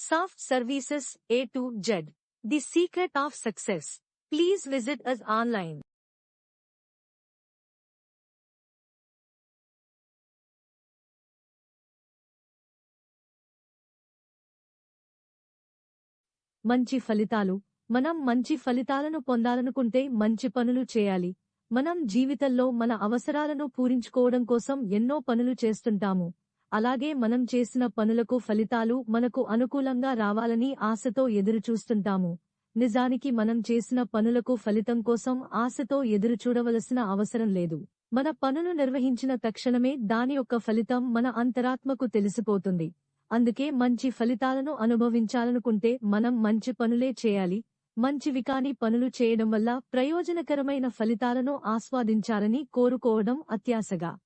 Soft Services A to Z. The secret of success. Please visit us online. మంచి ఫలితాలు. మనం మంచి ఫలితాలను పొందాలనుకుంటే మంచి పనులు చేయాలి. మనం జీవితంలో మన అవసరాలను పూరించుకోవడం కోసం ఎన్నో పనులు చేస్తుంటాము. అలాగే మనం చేసిన పనులకు ఫలితాలు మనకు అనుకూలంగా రావాలని ఆశతో ఎదురుచూస్తుంటాము. నిజానికి మనం చేసిన పనులకు ఫలితం కోసం ఆశతో ఎదురుచూడవలసిన అవసరం లేదు. మన పనులు నిర్వహించిన తక్షణమే దాని యొక్క ఫలితం మన అంతరాత్మకు తెలిసిపోతుంది. అందుకే మంచి ఫలితాలను అనుభవించాలనుకుంటే మనం మంచి పనులే చేయాలి. మంచివి కాని పనులు చేయడం వల్ల ప్రయోజనకరమైన ఫలితాలను ఆస్వాదించాలని కోరుకోవడం అత్యాశగా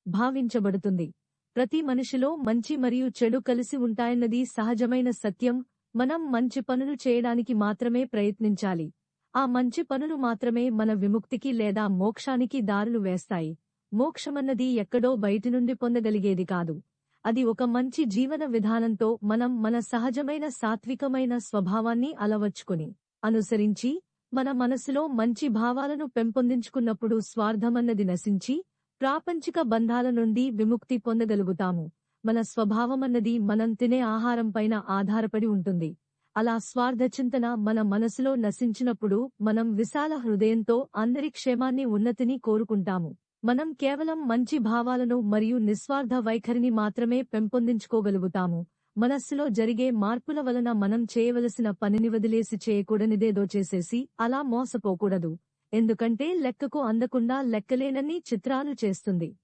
భావించబడుతుంది. ప్రతి మనిషిలో మంచి మరియు చెడు కలిసి ఉంటాయన్నది సహజమైన సత్యం. మనం మంచి పనులు చేయడానికి మాత్రమే ప్రయత్నించాలి. ఆ మంచి పనులు మాత్రమే మన విముక్తికి లేదా మోక్షానికి దారులు వేస్తాయి. మోక్షమన్నది ఎక్కడో బయటి నుండి పొందగలిగేది కాదు. అది ఒక మంచి జీవన విధానంతో మనం మన సహజమైన సాత్వికమైన స్వభావాన్ని అలవర్చుకుని అనుసరించి మన మనసులో మంచి భావాలను పెంపొందించుకున్నప్పుడు స్వార్థమన్నది నశించి ప్రాపంచిక బంధాల నుండి విముక్తి పొందగలుగుతాము. మన స్వభావమన్నది మనం తినే ఆహారంపైన ఆధారపడి ఉంటుంది. అలా స్వార్థచింతన మన మనసులో నశించినప్పుడు మనం విశాల హృదయంతో అందరి క్షేమాన్ని ఉన్నతిని కోరుకుంటాము. మనం కేవలం మంచి భావాలను మరియు నిస్వార్థ వైఖరిని మాత్రమే పెంపొందించుకోగలుగుతాము. మనస్సులో జరిగే మార్పుల వలన మనం చేయవలసిన పనిని వదిలేసి చేయకూడనిదేదో చేసేసి అలా మోసపోకూడదు. ఎందుకంటే లెక్కకు అందకుండా లెక్కలేనన్ని చిత్రాలు చేస్తుంది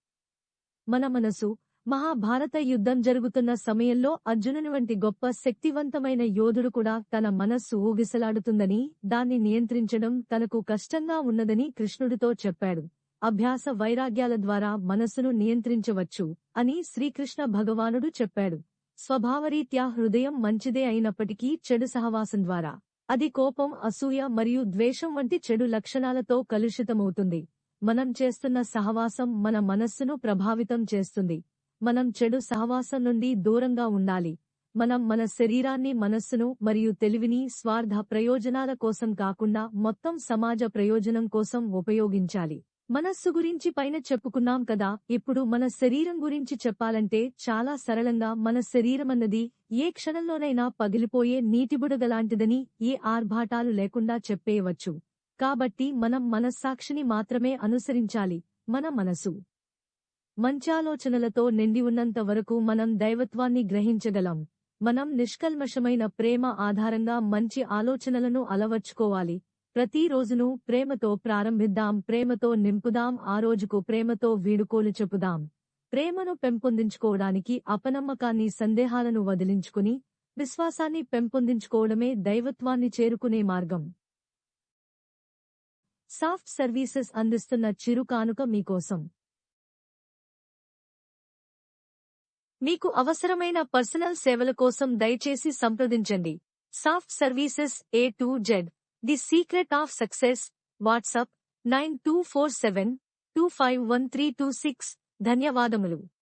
మన మనసు. మహాభారత యుద్ధం జరుగుతున్న సమయంలో అర్జునుని వంటి గొప్ప శక్తివంతమైన యోధుడు కూడా తన మనస్సు ఊగిసలాడుతుందని, దాన్ని నియంత్రించడం తనకు కష్టంగా ఉన్నదని కృష్ణుడితో చెప్పాడు. అభ్యాస వైరాగ్యాల ద్వారా మనస్సును నియంత్రించవచ్చు అని శ్రీకృష్ణ భగవానుడు చెప్పాడు. స్వభావరీత్యా హృదయం మంచిదే అయినప్పటికీ చెడు సహవాసం ద్వారా అది కోపం, అసూయ మరియు ద్వేషం వంటి చెడు లక్షణాలతో కలుషితమవుతుంది. మనం చేస్తున్న సహవాసం మన మనస్సును ప్రభావితం చేస్తుంది. మనం చెడు సహవాసం నుండి దూరంగా ఉండాలి. మనం మన శరీరాన్ని, మనస్సును మరియు తెలివిని స్వార్థ ప్రయోజనాల కోసం కాకుండా మొత్తం సమాజ ప్రయోజనం కోసం ఉపయోగించాలి. మనస్సు గురించి పైన చెప్పుకున్నాం కదా. ఇప్పుడు మన శరీరం గురించి చెప్పాలంటే చాలా సరళంగా మన శరీరమన్నది ఏ క్షణంలోనైనా పగిలిపోయే నీటిబుడగలాంటిదని ఏ ఆర్భాటాలు లేకుండా చెప్పేయవచ్చు. కాబట్టి మనం మనస్సాక్షిని మాత్రమే అనుసరించాలి. మన మనసు మంచాలోచనలతో నిండి ఉన్నంత వరకు మనం దైవత్వాన్ని గ్రహించగలం. మనం నిష్కల్మషమైన ప్రేమ ఆధారంగా మంచి ఆలోచనలను అలవర్చుకోవాలి. ప్రతి రోజును ప్రేమతో ప్రారంభిద్దాం, ప్రేమతో నింపుదాం, ఆ రోజుకు ప్రేమతో వీడుకోలు చెప్పుదాం. ప్రేమను పెంపొందించుకోవడానికి అపనమ్మకాన్ని, సందేహాలను వదిలించుకుని విశ్వాసాన్ని పెంపొందించుకోవడమే దైవత్వాన్ని చేరుకునే మార్గం. సాఫ్ట్ సర్వీసెస్ అందిస్తున్న చిరు కానుక మీకోసం. మీకు అవసరమైన పర్సనల్ సేవల కోసం దయచేసి సంప్రదించండి. Soft services A to Z. The secret of success. WhatsApp 9247251326. ధన్యవాదములు.